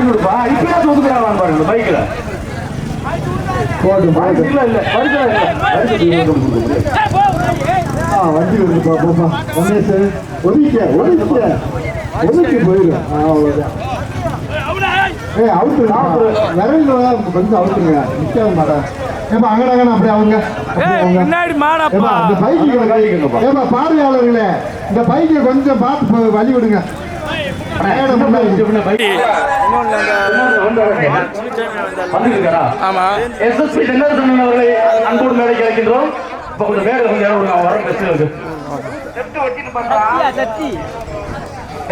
கொடுப்பா இப்பதான் ஒதுக்குறாங்க பாருங்க பைக்ல போதும் இல்ல இல்ல வண்டி வருதுப்பா போப்பா ரமேஷ் ஒதுக்கி போயிடும் அவ்வளவுதான் அவுத்துருங்க கொஞ்சம் அவுத்துருங்க நிக்காத மாட்டேன் ஏப்பா அங்கடாங்க அப்படியே அவங்க இந்த பைக்கு பார்வையாளர்களே இந்த பைக்கை கொஞ்சம் பார்த்து வழி விடுங்க அன்போடு மேடை கிடைக்கின்றோம்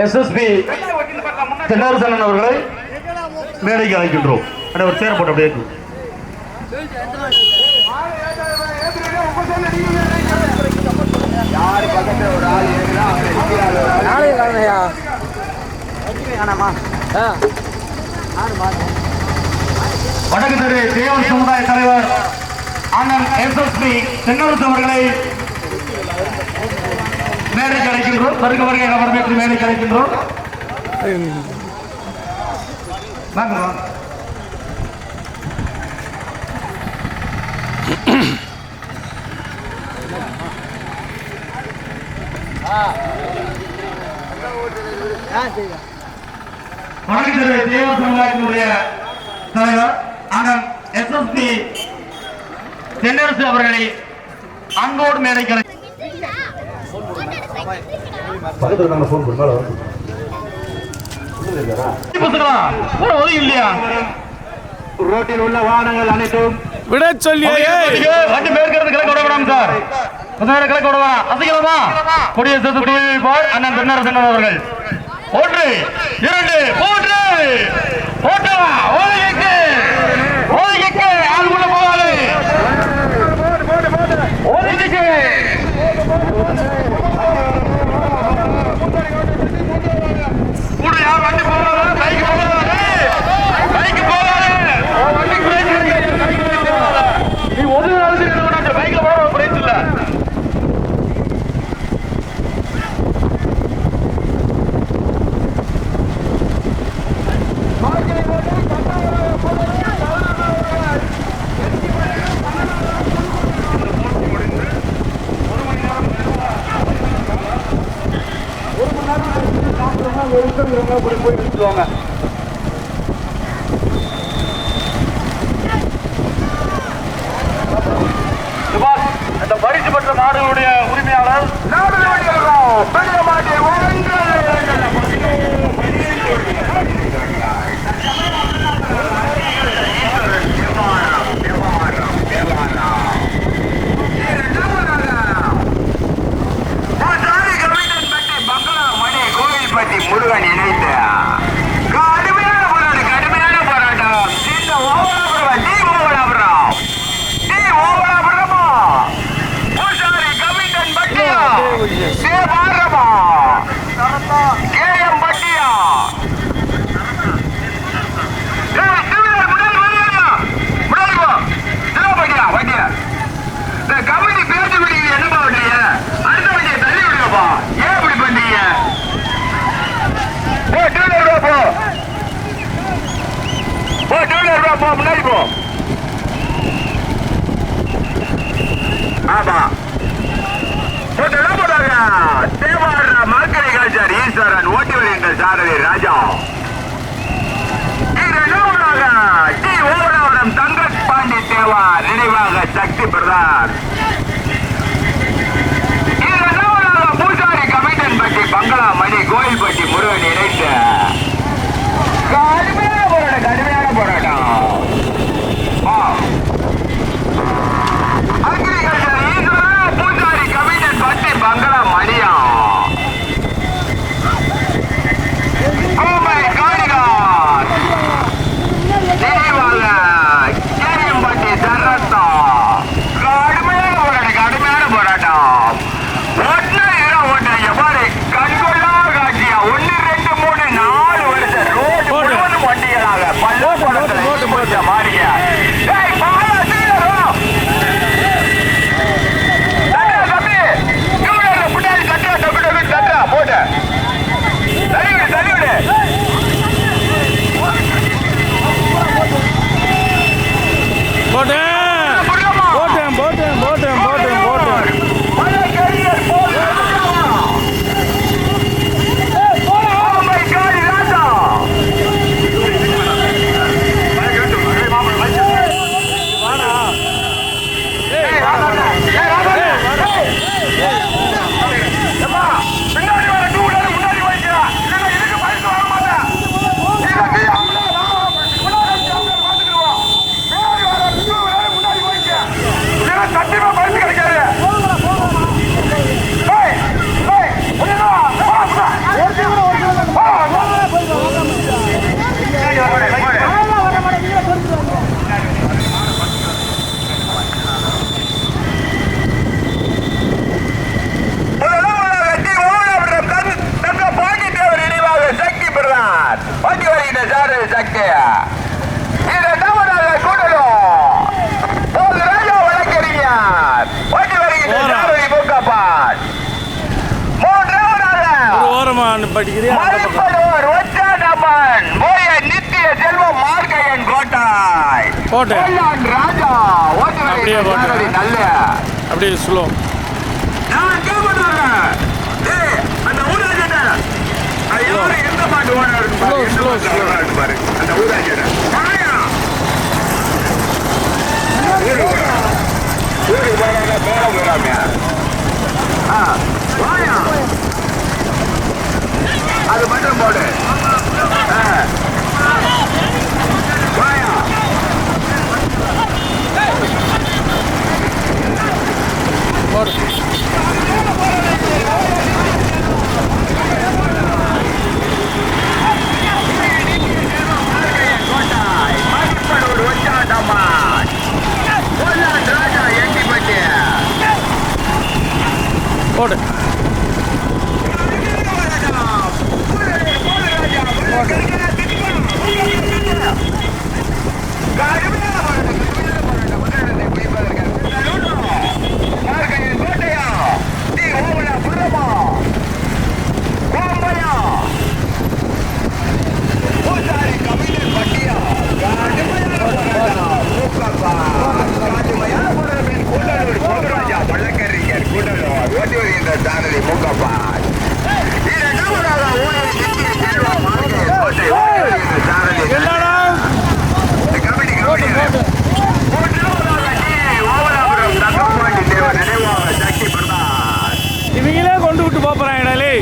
SSP தென்னரசன் அவர்களை மேடைக்கு அழைக்கின்றோம். ஒரு சேர போட்டு அப்படியே வடக்கு தெரு தேவன் சமுதாய தலைவர் அண்ணன் SSP தென்னரசு அவர்களை மேடைக்கு அழைக்கின்றோம். வருக வருகை வரவேற்று மேடைக்கு அழைக்கின்றோம். வடக்கு தெரு தேவன் சமுதாயத்தினுடைய தலைவர் அண்ணன் SSP தென்னரசு அவர்களை அன்போடு மேடைக்கு ரோட்டில் உள்ள வாகனங்கள் அனைத்தும் விட சொல்லி வண்டி மேற்கிறது கிழக்கு விடலாம் சார் கிழக்கு விடலாம் அசைக்கலாமா குடியரசு அண்ணன் தென்னரசன் அவர்கள் 1 2 3 ஓட்டவா ஓடிக்கு ஆள் உள்ள போவாரு ஓடிக்கு கூட யார் வண்டி போறாரு பைக் போறாரு நீ ஒரு நாள் பைக்ல போற பிரச்சனை இல்ல போய் நிறுத்துவாங்க. இந்த பரிசு பெற்ற மாடுகளுடைய உரிமையாளர் முருகன் இணைந்த கடுமையான போராட்டம் இந்த ஓவராபுரம் பூசாரி கவிஞன் பட்டியா சேவாரமா கேஎம் பட்டியா கமிட்டி பேசி விடுங்க என்னப்பா வண்டிய அடுத்த வண்டியை தள்ளி விடுங்கப்பா ஏன் இப்படி பண்ணீங்க முன்னாடி போ ஆமா போட்டாங்க தேவார மார்க்கரை கல்ச்சர் ஈஸ்வரன் ஓட்டி வருகின்ற சாரதி ராஜா டி ஓவராவரம் தங்க பாண்டி தேவா நினைவாக சக்தி பிரதான் பூசாரி கமிட்டன் பட்டி பங்களா மணி கோயில்பட்டி முருகன் இணைந்த கடுமையான போராட்டம் பூசாரி கமிட்டன் பட்டி பங்களா மணியா நினைவாக கேரியம்பட்டி சரத்தா கடுமையான போராட்டம் கண்கொள்ளா காட்சியா 1 2 3 4 இரண்டாவதாக கூடலும் ராஜா வழக்கறிஞர் ஓட்டி வருகின்ற மூக்காப்பான். மூன்றாவதாக மதிப்படுவோர் ஒற்றாடம்மன் மோய நித்திய செல்வம் மார்க்கையன் கோட்டாய் ராஜா ஓட்டி வருகின்ற நல்ல அப்படியே ஸ்லோ. நான் கேட்பேன் அந்த ஊராஜன் எந்த மாட்டு ஓனர் பாரு அந்த ஊராஜன் அது மட்டும் போடு போடு. இவங்களே கொண்டு விட்டு போறாங்க இடாலே.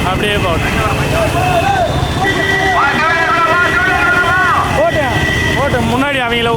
அப்படியே போட்டேன் முன்னாடி அவங்கள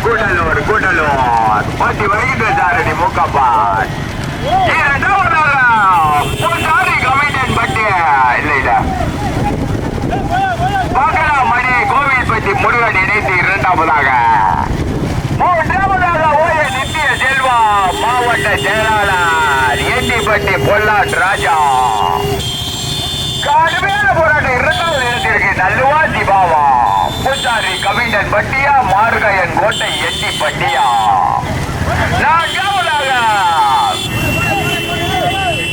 கூட்டலூர் பட்டி வருகின்ற சாரடி மூக்கப்பான் இரண்டாவதாக பூசாரி கமிட்டன் பட்டி இல்ல மணி கோவில்பட்டி முருகன் இணைத்து இரண்டாவதாக மூன்றாவதாக ஓய நித்திய செல்வா மாவட்ட செயலாளர் எண்ணிப்பட்டி பொல்லாட் ராஜா கடுமையான போராட்டம் இரண்டாவது இடத்திற்கு நல்லுவா சிவாவா பூசாரி கமிண்டன் பட்டியா மார்கயன் கோட்டை எட்டி பட்டியா நான்காவதாக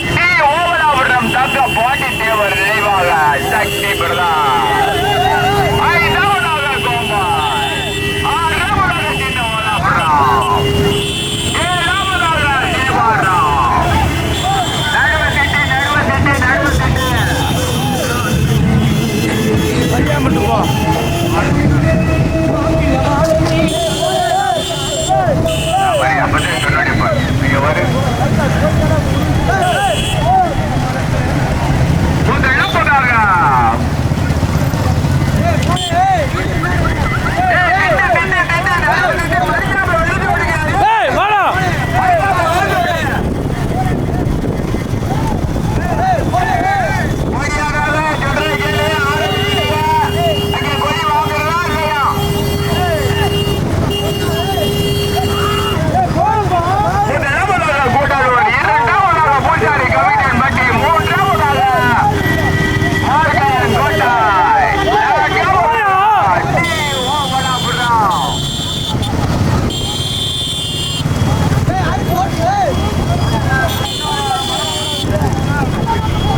டி ஓவலாபுரம் தக்க பாண்டி தேவர் நினைவாக சக்தி பிரதான் ஐந்தாவதாக கோபால் ஆறாவதாக சின்ன ஓலாபுரம் ஏழாவதாக தேவாரம் நடுவு திட்டு பையன் மட்டும் போ ஏய் வாடா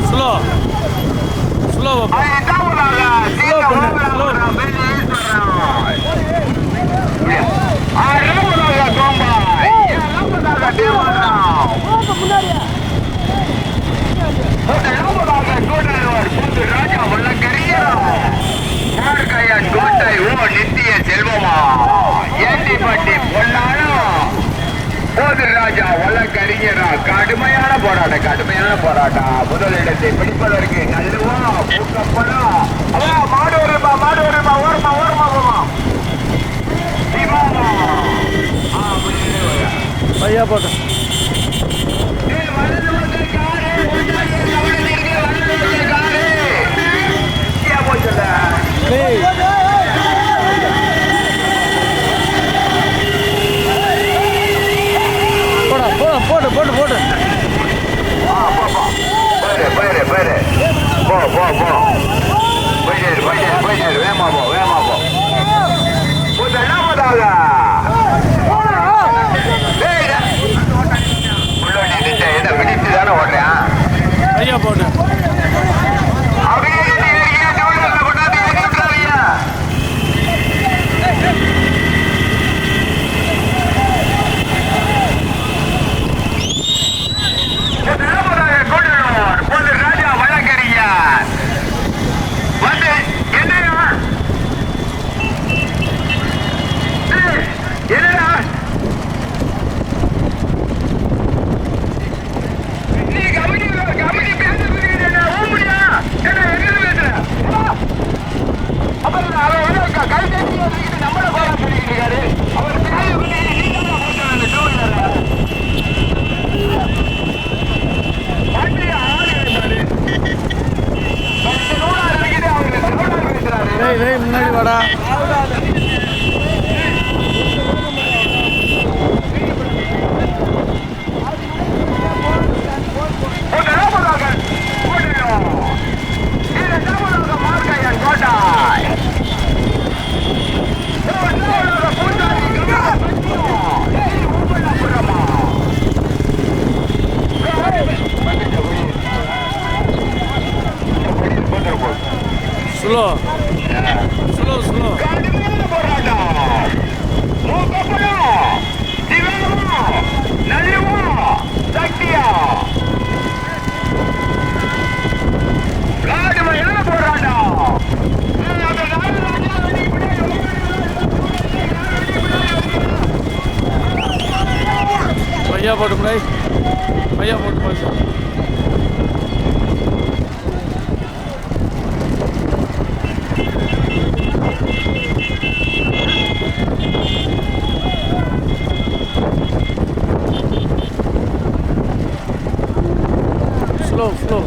ஸ்லோ கோட்டை ஓ நித்திய செல்வமா ஏண்டிப்பட்டி பொன்னானா ராஜா வழக்கறிஞரா கடுமையான போராட்டம் முதலிடத்தை பிடிப்பதற்கு நல்லவா பூக்கப்படா மாடு வருமா ஓரமா பையா போட்டேன் போட்டு பேரு போ போயிட்டு வேமா போ முதலாவதாக என்ன விடித்து தானே ஓடுறேன் பையா போட்டேன் ராஜா வழக்கறிஞர் வந்து என்னடா நீ கமிட்டி பேசுறீங்க ஊம்பியா என்ன எங்க பேசுற அப்புறம் அவர் கை தட்டி நம்மள கோலா சொல்லிட்டு இருக்காரு அவர் முன்னாடி வாடா ஸ்லோ பையா போட்டு போச்சு ஸ்லோ ஸ்லோ.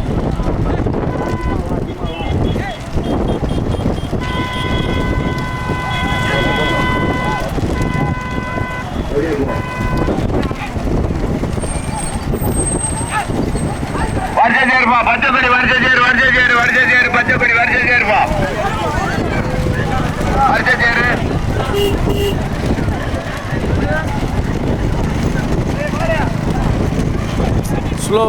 வருஷம் சேருப்பா பச்சைப்படி வருஷம் சேரு பச்சைப்படி வருஷம் சேருப்பா வருஷம் சேரு. ஸ்லோ.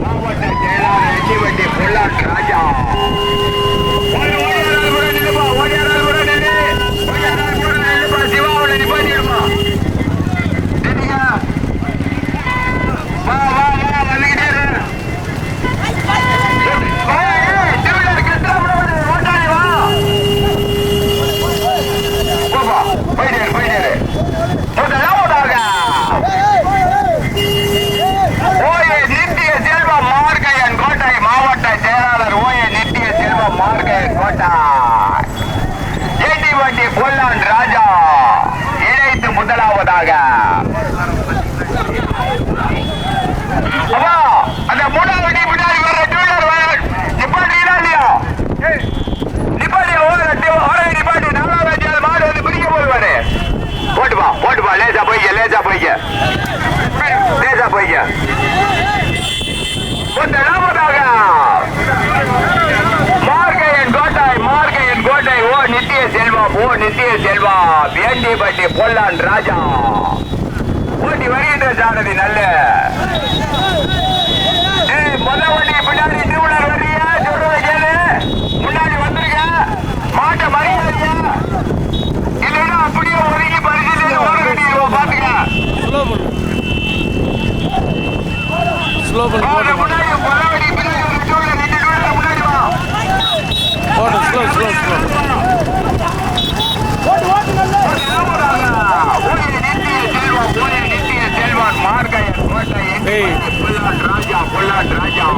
மாவட்ட செயலாளர் எட்டிவட்டி பொள்ளாட் ராஜா. சிவாவோட நிப்பாட்டிடுமா வா வா வா வந்துகிட்டே மாவட்ட செயலாளர் ஓய நித்திய செல்வம் மார்க்கையன் கோட்டை ஏட்டிவட்டி பொல்லான் ராஜா இணைத்து முதலாவதாக அந்த மூணாவது முன்னாடி வர்ற டூலர் நிப்பாட்டியா இல்லையா நிப்பாட்டியா நிப்பாட்டி நாலாவது மாடு வந்து பிடிக்க போடுவாரு. போட்டுப்பா லேசா போய்க்க முதலாவதாக மார்க்கையன் கோட்டை ஓ நித்திய செல்வா வேண்டிப்பட்டி பொல்லான் ராஜா ஓட்டி வருகின்ற சாரதி நல்ல முதல் வண்டி பின்னாடி டூலர் வர்றியா சொல்றத கேளு முன்னாடி வந்துருக்க மாட்ட மரியாதையா இல்லைன்னா அப்படியே ஒதுங்கி பரிசீலனை ஓடுறீங்க பாத்துக்க. ஸ்லோ பண்ணு. ஸ்லோ பண்ணு. முன்னாடி முதல் வண்டி பின்னாடி டூலர் ரெண்டு டூலர் முன்னாடி வா போடு. Slow slow slow. நித்திய செல்வான் மார்க்கையன் கோட்டை பொல்லாட் ராஜா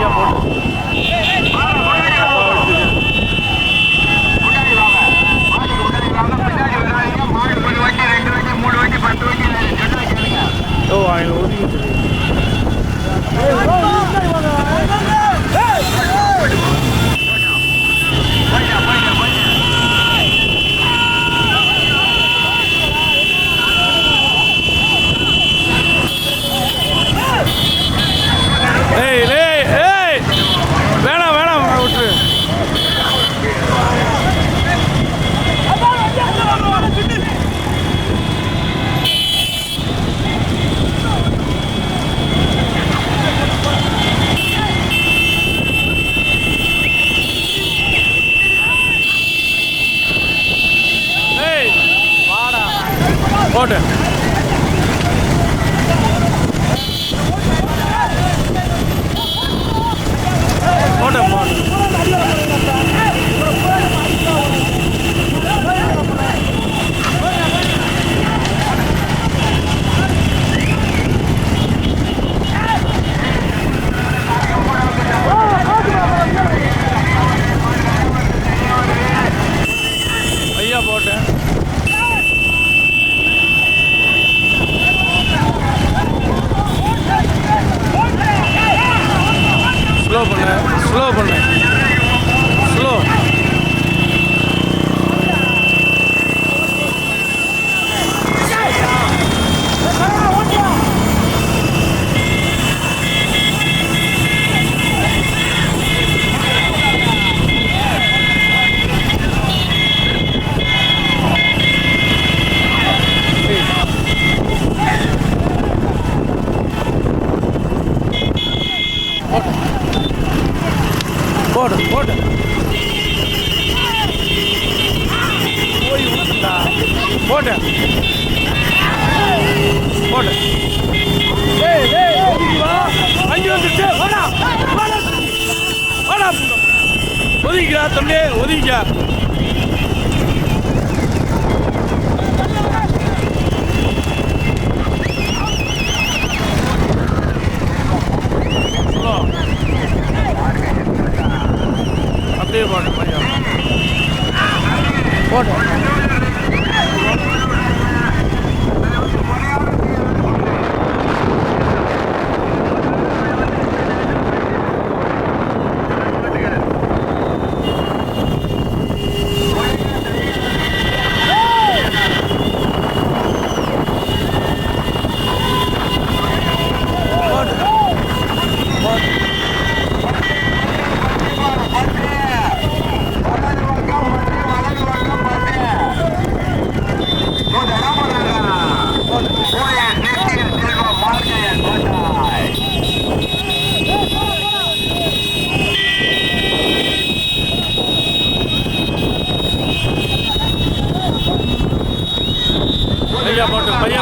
ஓ ఆయన ஒதுக்கிட்டு. வேணாம் விட்டுரு. போட்டு ஐயா போட்டேன். ஸ்லோ பண்ணு. ஸ்லோ. Okay. போடு போடு போய் விடுங்கடா போடு போடு டேய் டேய் ஒதுங்கி வா வண்டி வந்துச்சு வாடா வாடா வாடா ஒதுங்கிடா தம்பி ஒதுங்கிடா அப்படியே போட்டு பையா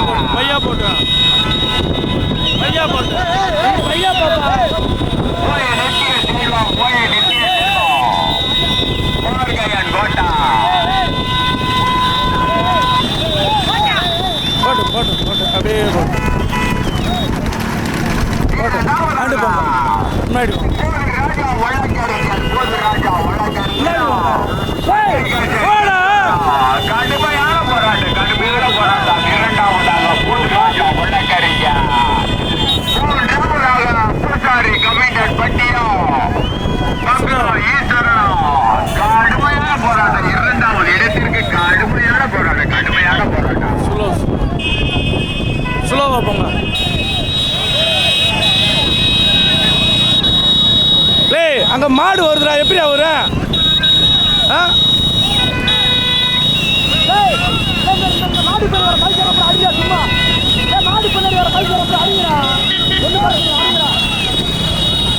போட்டு பையா போட்டு பையா போட்டு பையா போட்டு பையா போட்டு பையா போட்டா போட்டு போட்டு போட்டு அப்படியே போட்டு போட்டு ஆண்டு போங்க முன்னாடி கடுமையான போராட்டம் கடுமையான போராட்டம் இரண்டாவதாக பூராஜா வழக்கறிஞ மூன்றாவதாக பூசாரி கமிட்டட் பட்டியா ஈஸ்வரன் கடுமையான போராட்டம் இரண்டாவது இடத்திற்கு கடுமையான போராட்டம் கடுமையான போராட்டம் ஸ்லோவா போங்க டேய் அங்க மாடு வருதுடா எப்படி அவரு ஆ மாடு பின்னாடி வர பைக் வரப்ப அடியா சும்மா மாடு பின்னாடி வர பைக் வரப்ப அடிங்கடா ஒண்ணு பாருங்க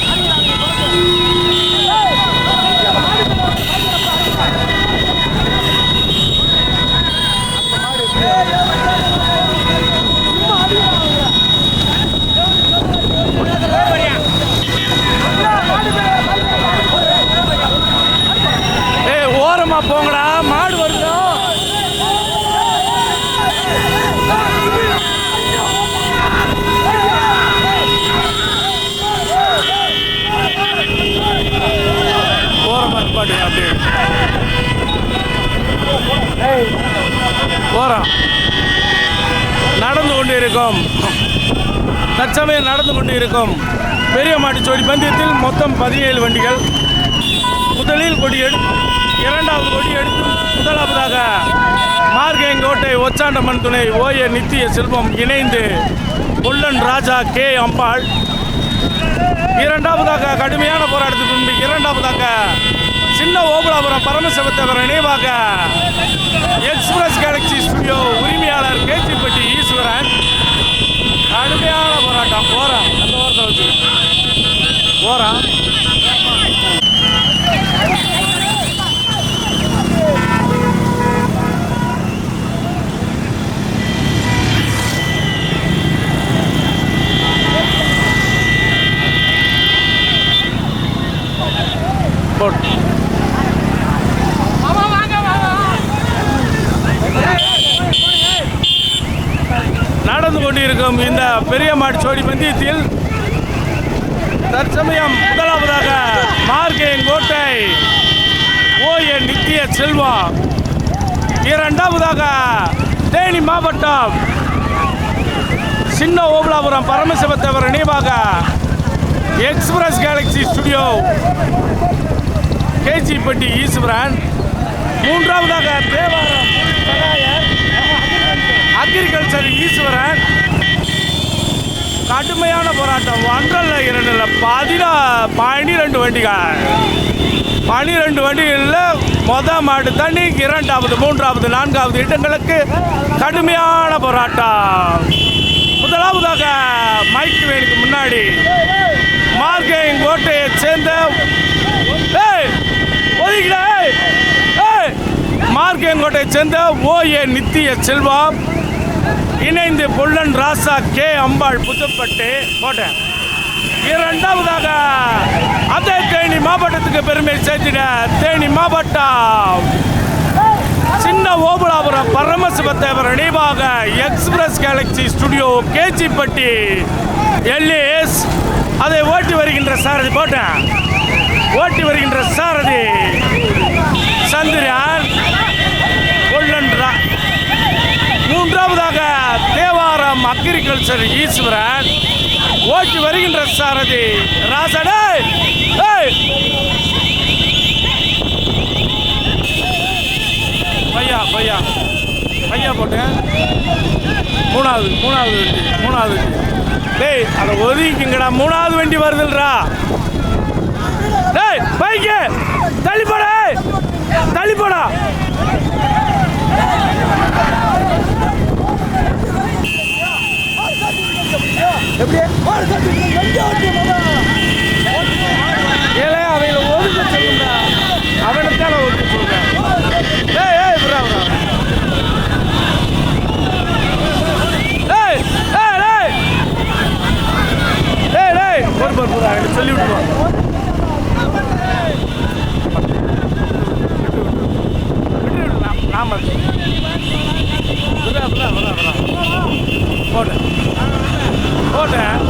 அடிங்கடா ஏய் ஓரமா போங்கடா மாடு வருதா அப்படியே போகிறோம் நடந்து கொண்டு இருக்கும் தற்சமயம் நடந்து கொண்டு இருக்கும் பெரிய மாட்டுச்சோடி பந்தயத்தில் மொத்தம் 17 வண்டிகள் முதலில் கொடி இரண்டாவது கொடி எடுத்து முதலாவதாக மார்கேங்கோட்டை ஒச்சாண்டம்மன் துணை ஓய நித்திய செல்வம் இணைந்து கொல்லன் ராஜா கே அம்பாள் இரண்டாவதாக கடுமையான போராட்டத்துக்கு முன்பு இரண்டாவதாக சின்ன ஓபுலாபுரம் பரமசிவத்தவர் நினைவாக எக்ஸ்பிரஸ் கேலக்சி ஸ்டுடியோ உரிமையாளர் கேச்சிப்பட்டி ஈஸ்வரன் கடுமையான போராட்டம் போகிறான் அந்த வாரத்தை வச்சு போகிறான் நடந்து கொண்டிருக்கும் இந்த பெரிய மாட்டுச்சோடி பந்தயத்தில் தற்சமயம் முதலாவதாக மார்கேங்கோட்டை ஓய நித்திய செல்வம் இரண்டாவதாக தேனி மாவட்டம் சின்ன ஓபுலாபுரம் பரமசிவத்தவர் நினைவாக எக்ஸ்பிரஸ் கேலக்சி ஸ்டுடியோ கேச்சிப்பட்டி ஈஸ்வரன் மூன்றாவதாக தேவாரம் அக்ரிகல்ச்சர் ஈஸ்வரன் கடுமையான போராட்டம் 1 2 12 வண்டிகள் 12 வண்டிகளில் மொதல் மாட்டு தண்ணி இரண்டாவது மூன்றாவது நான்காவது இடங்களுக்கு கடுமையான போராட்டம். முதலாவதாக மைக் வேனுக்கு முன்னாடி மார்கேங்கோட்டையை சேர்ந்த மார்க்கேங்கோட்டை சேர்ந்த ஓஏ நித்திய செல்வம் இணைந்து பொல்லன் ராசா கே அம்பாள் புதுப்பட்டு கோட்டை. இரண்டாவதாக அதே தேனி மாவட்டத்துக்கு பெருமை சேர்த்திட தேனி மாவட்டம் சின்ன ஓபுலாபுரம் பரமசிவத்தேவர் நினைவாக எக்ஸ்பிரஸ் கேலக்சி ஸ்டுடியோ கேச்சிப்பட்டி எல்ஏஎஸ் அதை ஓட்டி வருகின்ற சாரதி போட்டேன். ஓட்டி வருகின்ற சாரதி சந்திரன் பொல்லன். மூன்றாவதாக தேவாரம் அக்ரிகல்ச்சர் ஈஸ்வரன் ஓட்டி வருகின்ற சாரதி ராசடே. பையா பையா பையா போட்டேன். மூணாவது வண்டி டேய் அதை ஒதுக்கிங்கடா. மூணாவது வண்டி வருதுல்ரா. டேய் பைக்கு தள்ளிப்போடா. ஏலே அவையில ஒதுக்க சொல்லுங்க. அவனுக்கான ஒதுக்க சொல்லுங்க. சொல்லி விட்டுருவோம். நாம போட்டேன்.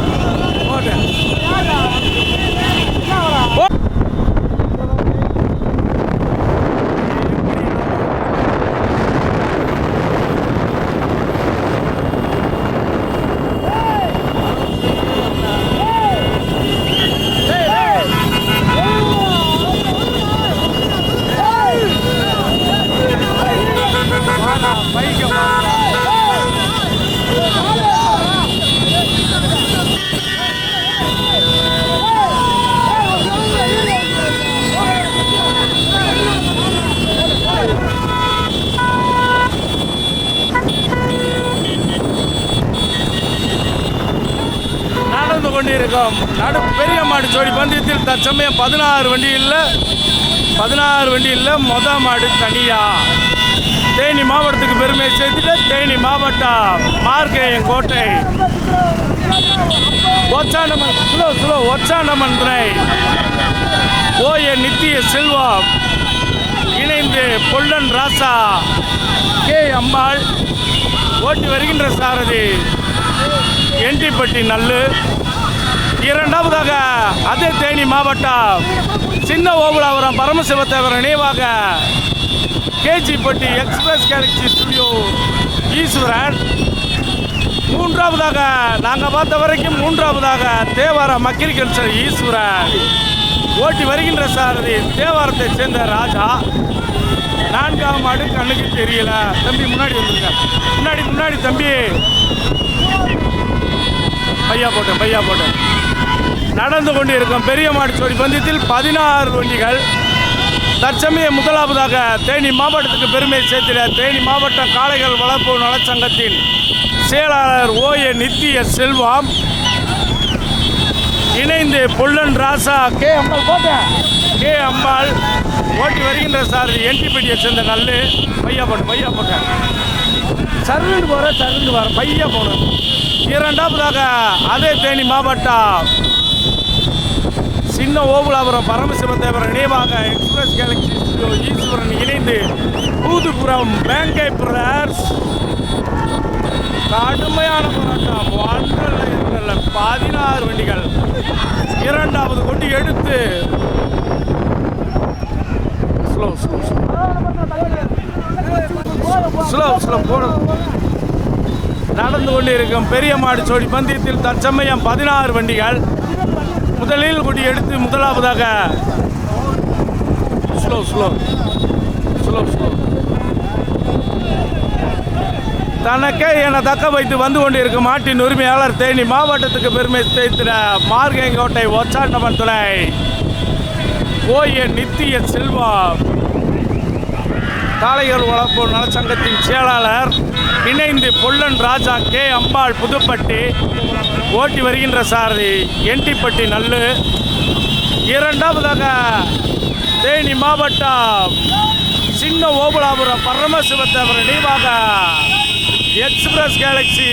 கொண்டிருக்கும் பெரிய மாடு ஜோடி பந்தயத்தில் தற்சமயம் 16 வண்டியில் மொதல் மாடு தனியா தேனி மாவட்டத்துக்கு பெருமை சேர்த்துட்டு தேனி மாவட்டம் மார்க்கேங்கோட்டை ஒச்சாண்டமன் துணை ஓஏ நித்திய செல்வம் இணைந்து பொல்லன் ராசா கே அம்பாள் ஓட்டி வருகின்ற சாரதி என்டிப்பட்டி நல்லு. இரண்டாவதாக அதே தேனி மாவட்டம் சின்ன ஓபுலாபுரம் பரமசிவத்தேவர் நினைவாக கேஜிப்பட்டி எக்ஸ்பிரஸ் கேலக்சி ஸ்டுடியோ ஈஸ்வரன். மூன்றாவதாக நாங்கள் பார்த்த வரைக்கும் தேவாரம் அக்ரிகல்ச்சர் ஈஸ்வரன் ஓட்டி வருகின்ற சாரதி தேவாரத்தை சேர்ந்த ராஜா. நான்காம் மாடு கண்ணுக்கு தெரியல. தம்பி முன்னாடி வந்துருங்க. முன்னாடி தம்பி. பையா போட்டேன். நடந்து கொண்டிருக்கும் பெரிய மாடு ஜோடி பந்தயத்தில் 16 வண்டிகள். தற்சமயம் முதலாவதாக தேனி மாவட்டத்துக்கு பெருமை சேர்த்திட தேனி மாவட்டம் காளைகள் வளர்ப்பு நலச்சங்கத்தின் செயலாளர் ஓஏ நித்திய செல்வம் இணைந்து பொல்லன் ராசா கே அம்பாள் ஓட்டி வருகின்ற சாரதி என்டிபிடியை சேர்ந்த நல்லு. பையா போட்டேன். சருண்டு வர பையா போனேன். இரண்டாவதாக அதே தேனி மாவட்டம் சின்ன ஓபுலாபுரம் பரமசிவத்தேவர் நினைவாக எக்ஸ்பிரஸ் கேலக்சி ஸ்டுடியோ ஈஸ்வரன் இணைந்து பூதுபுரம் பேங்கை பிரதர்ஸ் கடுமையான போராட்டம். 16 வண்டிகள். இரண்டாவது கொண்டு எடுத்து ஸ்லோ போடும். நடந்து கொண்டிருக்கும் பெரிய மாடு ஜோடி பந்தயத்தில் தற்சமயம் 16 வண்டிகள். முதலில் கொடி எடுத்து முதலாவதாக ஸ்லோ தனக்கே என தக்க வைத்து வந்து கொண்டிருக்கும் மாட்டின் உரிமையாளர் தேனி மாவட்டத்துக்கு பெருமை சேர்த்திட மார்க்கேங்கோட்டை ஒச்சாண்டமன் துணை ஓஏ நித்திய செல்வம் காளைகள் வளர்ப்பு நலச்சங்கத்தின் செயலாளர் இணைந்து பொல்லன் ராஜா கே அம்பாள் புதுப்பட்டி ஓட்டி வருகின்ற சாரதி என்டிப்பட்டி நல்லு. இரண்டாவதாக தேனி மாவட்டம் சின்ன ஓபலாபுரம் பரமசிவத்தேவர் நினைவாக எக்ஸ்பிரஸ் கேலக்சி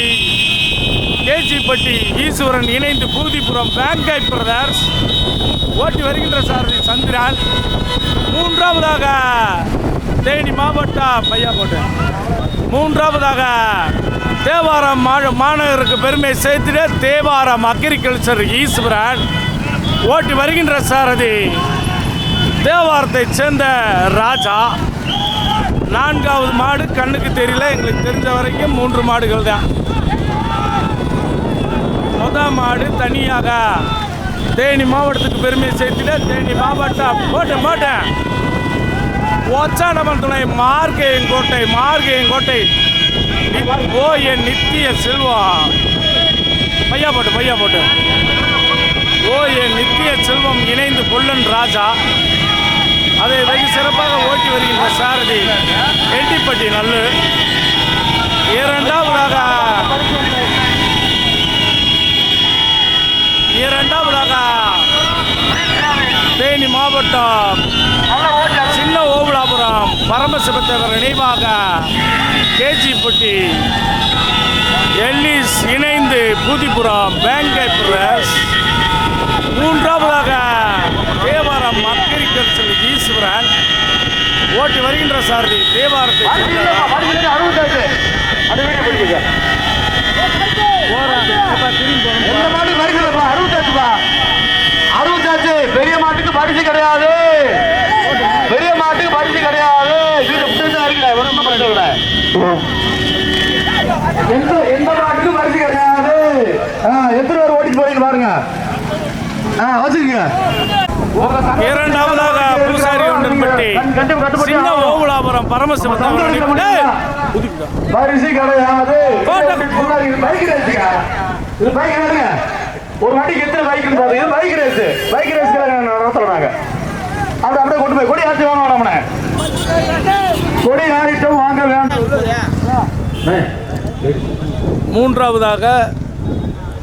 கேஜிப்பட்டி ஈஸ்வரன் இணைந்து பூதிபுரம் வேங்கை பிரதர்ஸ் ஓட்டி வருகின்ற சாரதி சந்திரன். மூன்றாவதாக தேனி மாவட்டம் மூன்றாவதாக தேவாரம் மாநகருக்கு பெருமை சேர்த்திட தேவாரம் அக்ரிகல்ச்சர் ஈஸ்வரன் ஓட்டி வருகின்ற சாரதி தேவாரத்தை சேர்ந்த ராஜா. நான்காவது மாடு கண்ணுக்கு தெரியல, எங்களுக்கு தெரிஞ்ச வரைக்கும் 3 மாடுகள் தான். முதல் மாடு தனியாக தேனி மாவட்டத்துக்கு பெருமை சேர்த்திட தேனி மாவட்டம் போட்டேன் ஒச்சாடமன் துணை மார்கையங்கோட்டை ஓ என் நித்திய செல்வம் பையா போட்டு ஓ என் நித்திய செல்வம் இணைந்து பொல்லன் ராஜா. அதை வெகு சிறப்பாக ஓட்டி வருகின்ற சாரதி எட்டிப்பட்டி நல்லு. இரண்டாவதாக தேனி மாவட்டம் சின்ன ஓபலாபுரம் பரமசிவத்தேவர் நினைவாக கேஜிப்பட்டி எல்லிஸ் இணைந்து பூதிபுரம் வேங்கை பிரதர்ஸ். மூன்றாவதாக தேவாரம் அக்ரிகல்ச்சர் ஈஸ்வரன் ஓட்டி வருகின்ற சாரதி தேவாரத்தை பெரிய மாட்டுக்கு பரிசு கிடையாது, பெரிய மாட்டுக்கு பரிசு கிடையாது. எந்த மாட்டுக்கும் பரிசு கிடையாது. எத்தனை பேர் ஓட்டிட்டு போறீங்க பாருங்க. வச்சுக்கீங்க. இரண்டாவதாக பூசாரி ஒன்றன்பட்டி சின்ன ஓபலாபுரம் பரமசிவத்தேவர் பரிசு கிடையாது. ஒரு வாட்டிக்கு எத்தனை பைக் பாருங்க. பைக் ரேஸ் நடத்துறாங்க. அப்படியே கொண்டு போய் கொடி ஆட்சி வாங்க வேணாமனே, கொடி ஆடிட்டும் வாங்க வேண்டாம். மூன்றாவதாக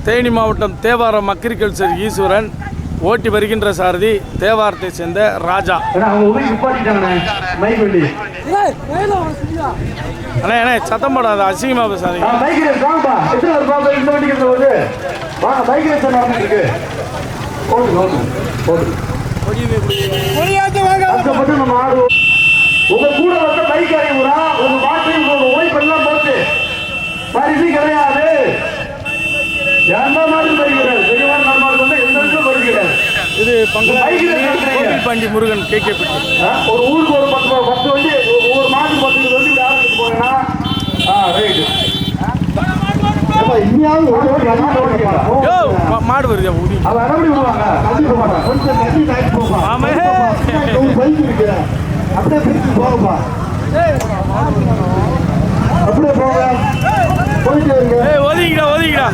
தேனி மாவட்டம் தேவாரம் அக்ரிகல்ச்சர் ஈஸ்வரன் ஓட்டி வருகின்ற சாரதி தேவாரத்தை சேர்ந்த ராஜா. அண்ணே சத்தம் போடாத, அசிங்கமா பேசாதீங்க. உங்க கூட வந்த பைக் அறிவுரா உங்க மாட்டு ஓய்வு எல்லாம் போச்சு. பரிசு கிடையாது. எந்த மாதிரி பறிக்கிறார் பெரியவார் நார்மல் வந்து எந்த இடத்துல பறிக்கிறார். இது கோவில்பாண்டி முருகன் கேட்கப்பட்டு ஒரு ஊருக்கு ஒரு 10 வண்டி, ஒவ்வொரு மாட்டுக்கு 10 வண்டி வியாபாரத்துக்கு போனீங்கன்னா ரைட்டு. மாடு வருது அப்படியே பிரிச்சு போகப்பா. அப்படியே போக போயிட்டு ஒதுங்கிடா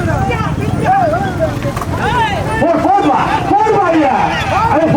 போடுவா